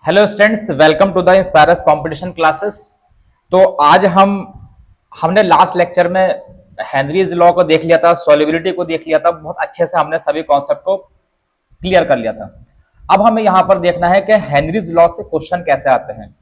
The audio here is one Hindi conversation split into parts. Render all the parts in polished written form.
Hello students, welcome to the inspires competition classes. तो आज हमने लास्ट लेक्चर में हेनरीज लॉ को देख लिया था, सॉल्युबिलिटी को देख लिया था, बहुत अच्छे से हमने सभी कॉन्सेप्ट को क्लियर कर लिया था। अब हमें यहाँ पर देखना है कि हेनरीज लॉ से क्वेश्चन कैसे आते हैं।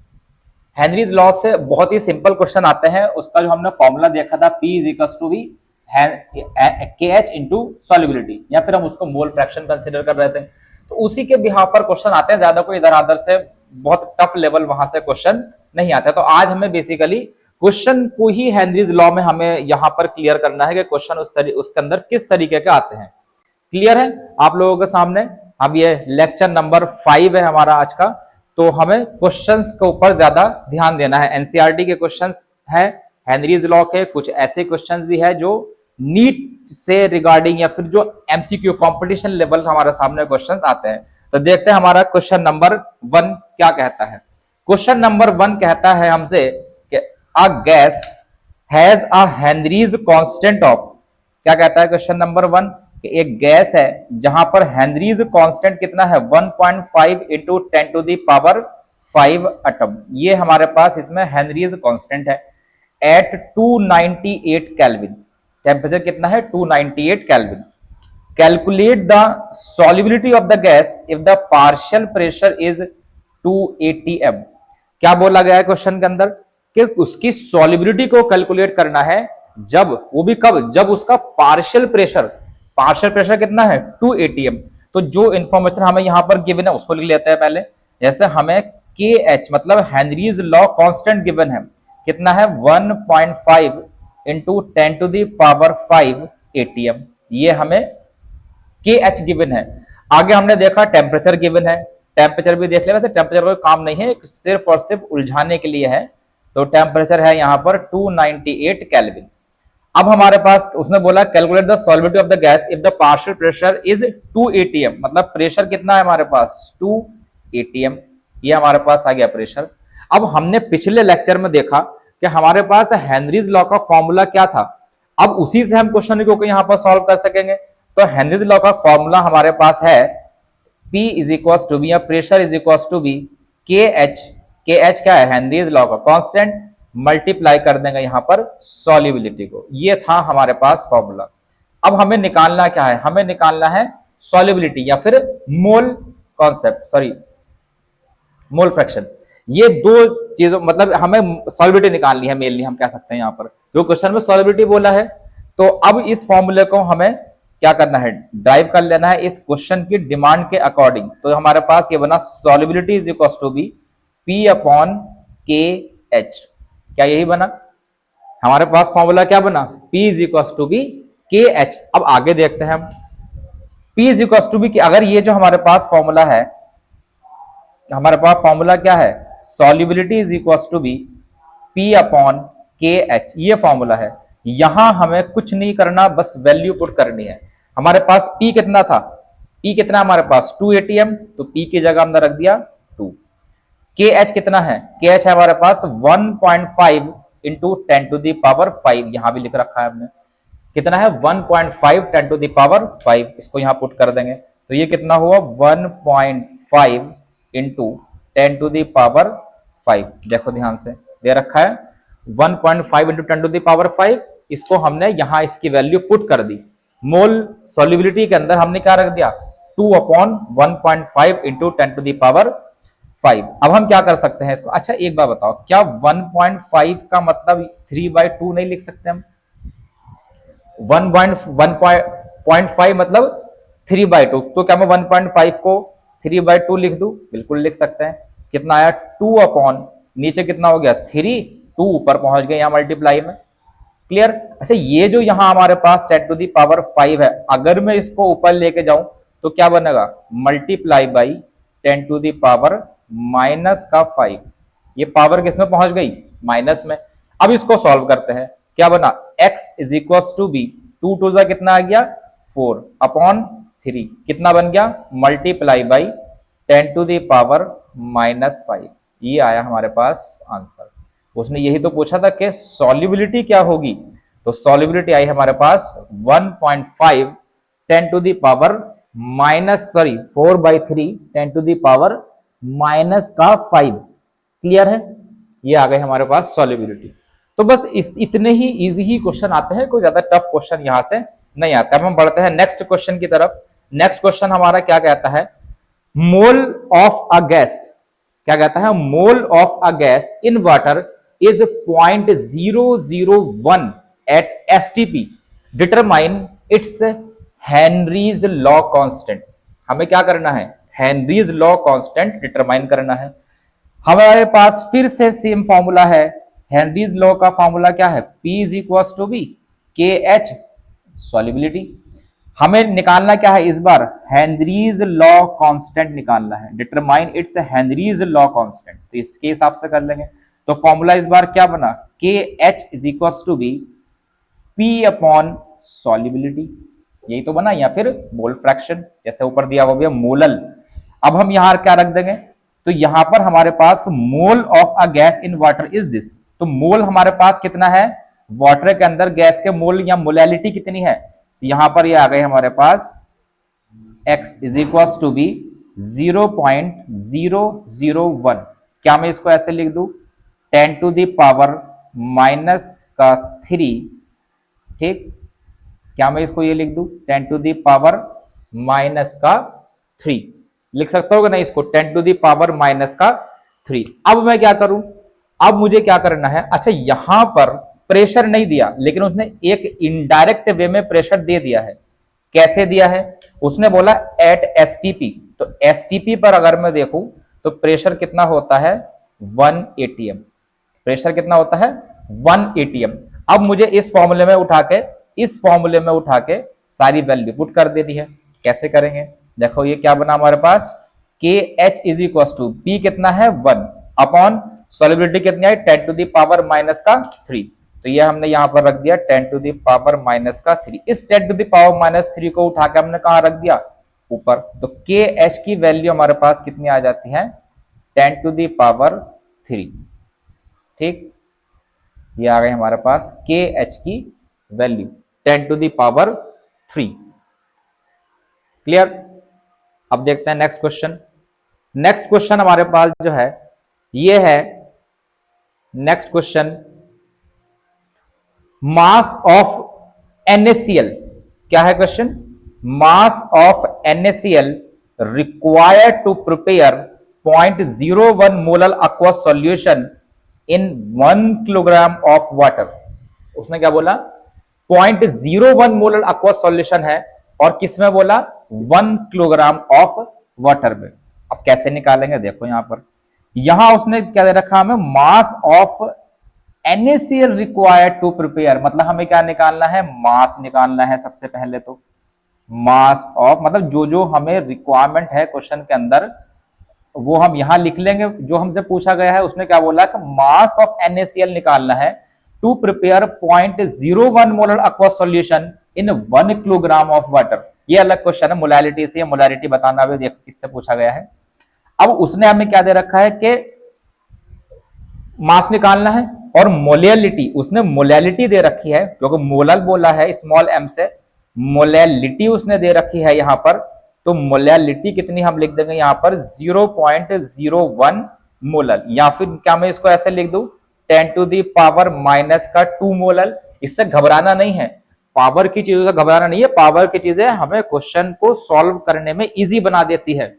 हेनरीज लॉ से बहुत ही सिंपल क्वेश्चन आते हैं। उसका जो हमने फॉर्मूला देखा था P is equal to be K H into solubility, या फिर हम उसको मोल फ्रैक्शन कंसिडर कर रहे थे, तो उसी के बिहाफ पर क्वेश्चन आते हैं। ज्यादा कोई इधर उधर से बहुत टफ लेवल वहां से क्वेश्चन नहीं आता। तो आज हमें बेसिकली क्वेश्चन को ही हेनरीज लॉ में हमें यहाँ पर क्लियर करना है कि क्वेश्चन उसके अंदर किस तरीके के आते हैं। क्लियर है आप लोगों के सामने? अब ये लेक्चर नंबर 5 है हमारा आज का, तो हमें क्वेश्चंस के ऊपर ज्यादा ध्यान देना है। एनसीईआरटी के क्वेश्चंस है, हेनरीज लॉ के कुछ ऐसे क्वेश्चंस भी है जो नीट से रिगार्डिंग या फिर जो एमसीक्यू कंपटीशन लेवल हमारे सामने क्वेश्चंस आते हैं। तो देखते हैं हमारा क्वेश्चन नंबर 1 क्या कहता है। क्वेश्चन नंबर 1 कहता है हमसे कि a gas has a Henrys constant of, क्या कहता है क्वेश्चन नंबर 1 कि एक गैस है जहां पर हेनरीज कांस्टेंट कितना है 1.5 into 10 to the power 5 atom. ये हमारे पास इसमें हेनरीज कांस्टेंट है एट 298 केल्विन। टेम्परेचर कितना है 298 kelvin. Calculate the solubility of the gas if the partial pressure is 280 m। क्या बोला गया है क्वेश्चन के अंदर कि उसकी सॉल्युबिलिटी को कैलकुलेट करना है, जब वो भी कब, जब उसका पार्शियल प्रेशर कितना है 280 m। तो जो इंफॉर्मेशन हमें यहां पर गिवन है उसको लिख लेते हैं पहले। जैसे हमें के एच मतलब हेनरीज लॉ कांस्टेंट गिवन है, कितना है 1.5 into 10 to the power 5 ATM, ये हमें के एच गिवन है। आगे हमने देखा टेम्परेचर गिवन है, टेम्परेचर भी देख लिया। वैसे टेम्परेचर कोई काम नहीं है, सिर्फ और सिर्फ उलझाने के लिए है। तो टेम्परेचर है यहाँ पर 298 केल्विन। अब हमारे पास उसने बोला calculate the solubility of the gas if the partial pressure is 280 m, मतलब प्रेशर कितना है हमारे पास 280 m। ये हमारे पास आ गया प्रेशर। अब हमने पिछले लेक्चर में देखा कि हमारे पास हेनरीज लॉ का फॉर्मूला क्या था। अब उसी से हम क्वेश्चन को यहाँ पर सॉल्व कर सकेंगे। तो हेनरीज लॉ का फॉर्मूला हमारे पास है P is equal to B, या pressure is equal to B K H क्या है हेनरीज लॉ का कांस्टेंट, मल्टीप्लाई कर देंगे यहां पर सॉल्युबिलिटी को। ये था हमारे पास फॉर्मूला। अब हमें निकालना क्या है, हमें निकालना है सॉल्युबिलिटी या फिर mole concept, sorry mole fraction. ये दो चीजों मतलब हमें सॉल्युबिलिटी निकालनी है मेनली, हम कह सकते हैं यहां पर, जो क्वेश्चन में सॉल्युबिलिटी बोला है। तो अब इस फॉर्मूले को हमें क्या करना है, ड्राइव कर लेना है इस क्वेश्चन की डिमांड के अकॉर्डिंग। तो हमारे पास ये बना solubility is equal to be P upon K H. क्या यही बना हमारे पास फॉर्मूला? क्या बना P is equal to B K H. अब आगे देखते हैं हम P is equal to be की, अगर ये जो हमारे पास फॉर्मूला है, हमारे पास फॉर्मूला क्या है solubility is equal to be P upon K H, ये फॉर्मूला है। यहां हमें कुछ नहीं करना, बस वैल्यू पुट करनी है। हमारे पास P कितना था, P कितना हमारे पास 280 m, तो P की जगह हमने रख दिया 2। के एच कितना है, के एच है हमारे पास 1.5 इंटू 10 टू दी पावर 5, यहां भी लिख रखा है हमने। कितना है 1.5 10 टू दी पावर 5, इसको यहां पुट कर देंगे तो ये कितना हुआ 1.5 इंटू 10 टू दी पावर 5। देखो ध्यान से दे रखा है 1.5 इंटू 10 टू दी पावर 5, इसको हमने यहां इसकी वैल्यू पुट कर दी। मोल सॉल्युबिलिटी के अंदर हमने क्या रख दिया 2 upon 1.5 into 10 to the power 5। अब हम क्या कर सकते हैं इसको, अच्छा एक बात बताओ, क्या 1.5 का मतलब 3/2 नहीं लिख सकते हम? 1.5 मतलब 3/2, तो क्या मैं 1.5 को 3/2 लिख दूं? बिल्कुल लिख सकते हैं। कितना आया 2 अपॉन नीचे कितना हो गया 3, 2 ऊपर पहुंच गए यहां मल्टीप्लाई में। क्लियर? अच्छा ये जो यहां हमारे पास 10 टू दी पावर 5 है, अगर मैं इसको ऊपर लेके जाऊं तो क्या बनेगा multiply by 10 to the power minus का 5। ये पावर किस में पहुंच गई माइनस में। अब इसको सॉल्व करते हैं। क्या बना x is equal to be 2 to जा कितना आ गया 4 अपॉन 3, कितना बन गया multiply by 10 to the power minus 5। ये आया हमारे पास आंसर। उसने यही तो पूछा था कि सॉल्युबिलिटी क्या होगी, तो सॉल्युबिलिटी आई हमारे पास 1.5 10 to the power minus 4/3 10 to the power minus का 5। क्लियर है? ये आ गए हमारे पास सॉल्युबिलिटी। तो बस इतने ही इजी ही क्वेश्चन आते हैं, कोई ज्यादा टफ क्वेश्चन यहां से नहीं आता। अब हम बढ़ते हैं नेक्स्ट क्वेश्चन की तरफ। नेक्स्ट क्वेश्चन हमारा क्या कहता है, मोल ऑफ अ गैस, क्या कहता है, mole of a gas in water is 0.001 at STP, determine its Henry's law constant. हमें क्या करना है, हेनरीज लॉ कांस्टेंट डिटरमाइन करना है। हमारे पास फिर से सेम फॉर्मूला है, हेनरीज लॉ का फॉर्मूला क्या है, P is equal to B K H, solubility. हमें निकालना क्या है इस बार, हेनरीज लॉ कांस्टेंट निकालना है, determine its Henry's law constant. तो इसके हिसाब से कर लेंगे। तो फॉर्मूला इस बार क्या बना, K H is equal to be P upon solubility, यही तो बना, या फिर मोल फ्रैक्शन जैसे ऊपर दिया हुआ भी है मोलल। अब हम यहां क्या रख देंगे, तो यहां पर हमारे पास mole of a gas in water is this. तो मोल हमारे पास कितना है, वाटर के अंदर गैस के मोल या मोलैलिटी कितनी है, तो यहां पर ये आ गए हमारे पास x is equal to be 0.001। क्या मैं इसको ऐसे लिख दूं, 10 टू द पावर माइनस का 3, ठीक, क्या मैं इसको ये लिख दूं 10 टू दी पावर माइनस का 3, लिख सकता हूं कि नहीं इसको 10 टू दी पावर माइनस का 3। अब मैं क्या करूं, अब मुझे क्या करना है, अच्छा यहां पर प्रेशर नहीं दिया, लेकिन उसने एक इनडायरेक्ट वे में प्रेशर दे दिया है। कैसे दिया है, उसने बोला एट एसटीपी। तो एसटीपी पर अगर मैं देखूं तो प्रेशर कितना होता है 1 एटीएम, प्रेशर कितना होता है 1 एटीएम। अब मुझे इस फॉर्मूले में उठा के, इस फॉर्मूले में उठा के सारी वैल्यू पुट कर देनी है। कैसे करेंगे, देखो ये क्या बना हमारे पास, K H is equal to P कितना है 1 अपॉन सॉल्युबिलिटी कितनी है 10 टू दी पावर माइनस का 3। तो ये हमने यहां पर रख दिया 10 टू दी पावर माइनस का 3। इस 10 टू दी पावर माइनस 3 को उठा के हमने कहां रख दिया, ऊपर। तो के एच की वैल्यू हमारे पास कितनी आ जाती है 10 टू दी पावर 3, ठीक। ये आ गए हमारे पास के एच की value 10 to the power 3। Clear? अब देखते हैं नेक्स्ट क्वेश्चन। नेक्स्ट क्वेश्चन हमारे पास जो है ये है, next question, mass of NaCl। क्या है question, mass of NaCl required to prepare 0.01 molar aqueous solution in 1 kilogram of water. उसने क्या बोला, 0.01 मोलर aqueous सॉल्यूशन है, और किसमें बोला 1 किलोग्राम ऑफ वाटर में। अब कैसे निकालेंगे, देखो यहां पर, यहां उसने क्या दे रखा हमें, mass of NaCl required to prepare, मतलब हमें क्या निकालना है, मास निकालना है सबसे पहले। तो मास ऑफ मतलब जो जो हमें रिक्वायरमेंट है क्वेश्चन के अंदर वो हम यहां लिख लेंगे। जो हमसे पूछा गया है उसने क्या बोला कि मास ऑफ NaCl निकालना है to prepare 0.01 molar aqueous solution in 1 kilogram of water. ये अलग क्वेश्चन है, मोलैलिटी से, मोलैलिटी बताना भी देखो किससे पूछा गया है। अब उसने हमें क्या दे रखा है कि मास निकालना है, और मोलैलिटी, उसने मोलैलिटी दे रखी है, क्योंकि मोलल बोला है स्मॉल m से, मोलैलिटी उसने दे रखी है यहां पर। तो मोलैलिटी कितनी हम लिख देंगे यहां पर 0.01 मोलल, या फिर क्या मैं इसको ऐसे लिख दूं 10 टू दी पावर माइनस का 2 मोलल। इससे घबराना नहीं है, पावर की चीजों से घबराना नहीं है, पावर की चीजें हमें क्वेश्चन को सॉल्व करने में इजी बना देती है।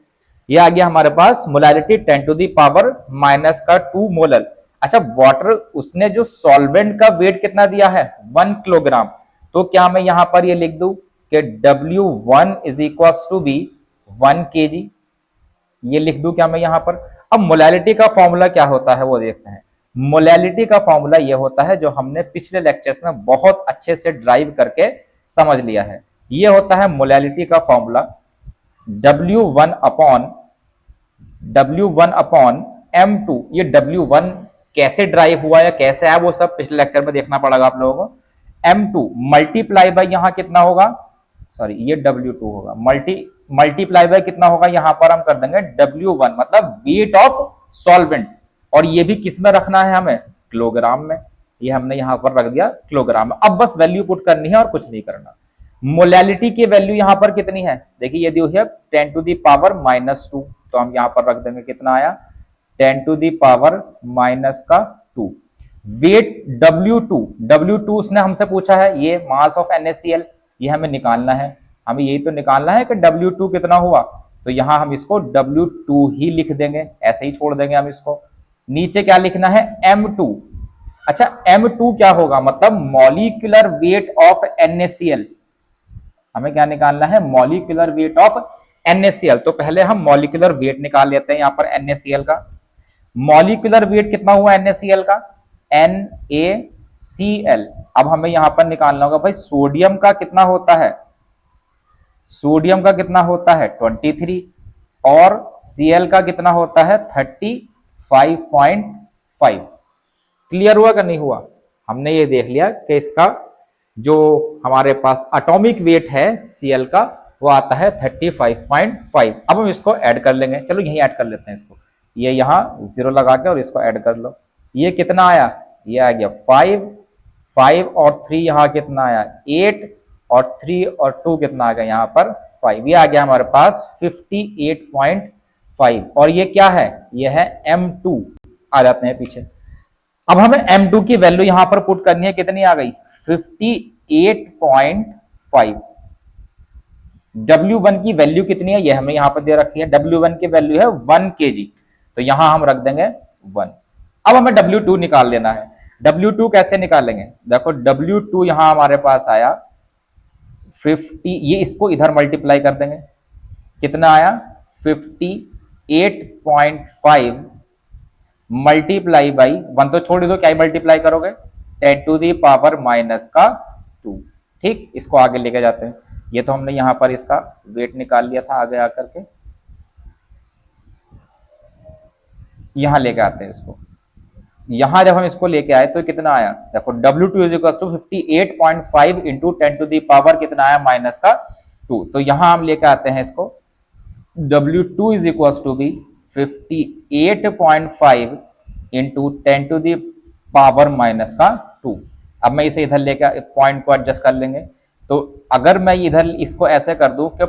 यह आ गया हमारे पास molality 10 to the power minus का 2 मोलल। अच्छा वाटर, उसने जो सॉल्वेंट का वेट कितना दिया है 1 किलोग्राम, तो क्या मैं यहां पर ये लिख दूं कि W1 is equal to be 1 kg, ये लिख दूं क्या मैं यहां पर। अब मोलैलिटी का फॉर्मूला क्या होता है वो देखते हैं। मोलैलिटी का फॉर्मूला ये होता है जो हमने पिछले लेक्चर्स में बहुत अच्छे से ड्राइव करके समझ लिया है। ये होता है मोलैलिटी का फॉर्मूला W1 अपॉन M2। ये W1 कैसे ड्राइव हुआ या कैसे आया वो सब पिछले लेक्चर में देखना पड़ेगा आप लोगों को। M2 मल्टीप्लाई बाय यहां कितना होगा, सॉरी ये W2 होगा, मल्टीप्लाई बाय कितना होगा, यहां पर हम कर देंगे W1 मतलब वेट ऑफ सॉल्वेंट, और ये भी किस में रखना है हमें, किलोग्राम में। ये हमने यहां पर रख दिया किलोग्राम में। अब बस वैल्यू पुट करनी है और कुछ नहीं करना। मोलैलिटी की वैल्यू यहां पर कितनी है, देखिए ये दी हुई है 10 टू दी पावर माइनस 2, तो तो हम यहाँ पर रख देंगे, कितना आया 10 टू दी पावर माइनस का 2। वेट W2 उसने हमसे पूछा है, ये मास ऑफ NaCl, ये हमें निकालना है, हमें यही तो निकालना है कि W2 कितना हुआ। तो यहां हम इसको W2 ही लिख देंगे, ऐसे ही छोड़ देंगे हम इसको। नीचे क्या लिखना है M2। अच्छा M2 क्या होगा, मतलब मॉलिक्यूलर वेट ऑफ NaCl, हमें क्या निकालना है मॉलिक्यूलर वेट ऑफ NaCl। तो पहले हम मॉलिक्यूलर वेट निकाल लेते हैं यहां पर NaCl का। मॉलिक्यूलर वेट कितना हुआ NaCl का, NaCl। अब हमें यहां पर निकालना होगा भाई सोडियम का कितना होता है, सोडियम का कितना होता है 23, और Cl का कितना होता है 35.5। क्लियर हुआ कि नहीं हुआ। हमने ये देख लिया कि इसका जो हमारे पास एटॉमिक वेट है Cl का वो आता है 35.5। अब हम इसको ऐड कर लेंगे, चलो यही ऐड कर लेते हैं इसको, ये यहाँ 0 लगा के और इसको ऐड कर लो। ये कितना आया, ये आ गया 5 और 3 यहाँ कितना आया 8, और 3 और 2 कितना आ गया यहाँ पर 5, ये आ गया हमारे पास 58.5। और ये क्या है, ये है M2। आ जाते हैं पीछे। अब हमें M2 की वैल्यू यहां पर पुट करनी है, कितनी आ गई 58.5। W1 की वैल्यू कितनी है, ये हमें यहां पर दे रखी है, W1 की वैल्यू है 1 kg, तो यहां हम रख देंगे 1। अब हमें W2 निकाल लेना है। W2 कैसे निकालेंगे, देखो W2 यहां हमारे पास आया 50, ये इसको इधर मल्टीप्लाई कर देंगे, कितना आया 58.5 मल्टीप्लाई बाई 1, तो छोड़ दो, क्या मल्टीप्लाई करोगे 10 टू दी पावर माइनस का 2। ठीक, इसको आगे लेके जाते हैं। ये तो हमने यहां पर इसका वेट निकाल लिया था, आगे आकर के यहां लेके आते हैं इसको। यहां जब हम इसको लेके आए तो कितना आया, देखो W2 is equal to 58.5 into 10 to the power कितना आया माइनस का 2। तो यहां हम लेके आते हैं इसको, W2 is equal to be 58.5 into 10 to the power minus का 2। अब मैं इसे इधर लेकर पॉइंट को एडजस्ट कर लेंगे, तो अगर मैं इधर इसको ऐसे कर दूं कि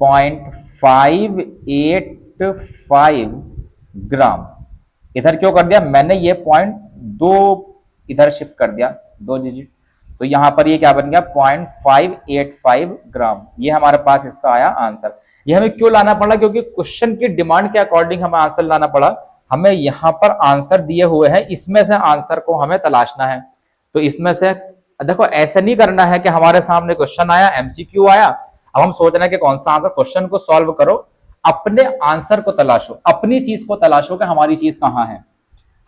0.585 ग्राम, इधर क्यों कर दिया मैंने, ये पॉइंट 2 इधर शिफ्ट कर दिया 2 डिजिट, तो यहां पर ये क्या बन गया 0.585 ग्राम। ये हमारे पास इसका आया आंसर। ये हमें क्यों लाना पड़ा, क्योंकि क्वेश्चन की डिमांड के अकॉर्डिंग हमें आंसर लाना पड़ा। हमें यहाँ पर आंसर दिए हुए हैं, इसमें से आंसर को हमें तलाशना है। तो इसमें से देखो ऐसे नहीं करना है कि हमारे सामने क्वेश्चन आया, MCQ आया, अब हम सोच रहे हैं कि कौन सा आंसर, क्वेश्चन को सॉल्व करो, अपने आंसर को तलाशो, अपनी चीज को तलाशो कि हमारी चीज कहाँ है।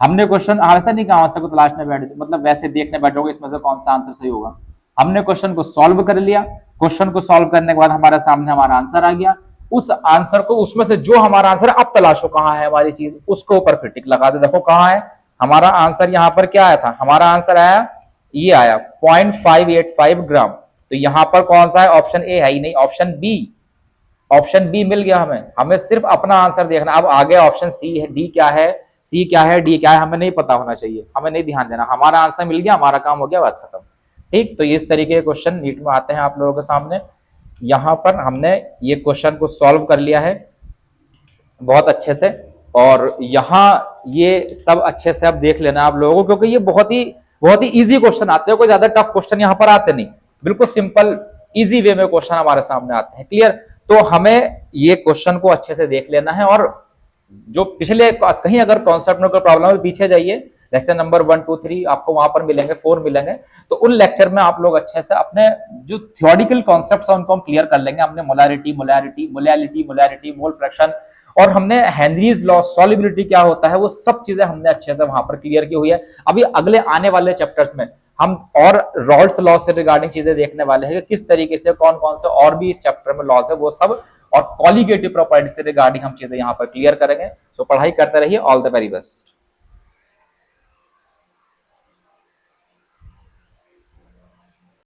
हमने क्वेश्चन ऐसा नहीं कहा आंसर को तलाशने बैठे, मतलब वैसे देखने बैठोगे इसमें से कौन सा आंसर सही होगा। हमने क्वेश्चन को सॉल्व कर लिया, क्वेश्चन को सॉल्व करने के बाद हमारे सामने हमारा आंसर आ गया, उस आंसर को, उसमें से जो हमारा आंसर है अब तलाशो कहाँ है हमारी चीज, उसको ऊपर फिर टिक लगा दो, देखो कहाँ है हमारा आंसर। यहाँ पर क्या आया था, हमारा आंसर आया, ये आया 0.585 ग्राम। तो यहाँ पर कौन सा है, ऑप्शन ए है ही नहीं, ऑप्शन बी, ऑप्शन बी मिल गया हमें। हमें सिर्फ अपना आंसर देखना, अब आगे ऑप्शन सी है, डी क्या है, सी क्या है, डी क्या है, हमें नहीं पता होना चाहिए, हमें नहीं ध्यान देना, हमारा आंसर मिल गया, हमारा काम हो गया, बात खत्म। ठीक, तो इस तरीके के क्वेश्चन नीट में आते हैं आप लोगों के सामने। यहां पर हमने ये क्वेश्चन को सॉल्व कर लिया है बहुत अच्छे से, और यहाँ ये सब अच्छे से अब देख लेना आप लोगों को, क्योंकि ये बहुत ही इजी क्वेश्चन आते हैं, कोई ज्यादा टफ क्वेश्चन यहाँ पर आते नहीं, बिल्कुल सिंपल इजी वे में क्वेश्चन हमारे सामने आते हैं। क्लियर, तो हमें ये क्वेश्चन को अच्छे से देख लेना है, और जो पिछले कहीं अगर कॉन्सेप्ट में कोई प्रॉब्लम है पीछे जाइए, लेक्चर नंबर 1 2 3 आपको वहां पर मिलेंगे, 4 मिलेंगे, तो उन लेक्चर में आप लोग अच्छे से अपने जो थियोरिटिकल कॉन्सेप्ट्स हैं उनको हम क्लियर कर लेंगे। हमने मोलैरिटी, मोल फ्रैक्शन, और हमने हेनरीज लॉ, सॉल्युबिलिटी क्या होता है, वो सब चीजें हमने अच्छे से वहां पर क्लियर की हुई है। अभी अगले आने वाले चैप्टर्स में हम और रॉल्स लॉ से रिगार्डिंग चीजें देखने वाले हैं कि किस तरीके से कौन कौन से और भी इस चैप्टर में लॉज है वो सब, और कॉलिगेटिव प्रॉपर्टी से रिगार्डिंग हम चीजें यहाँ पर क्लियर करेंगे। तो पढ़ाई करते रहिए, ऑल द वेरी बेस्ट।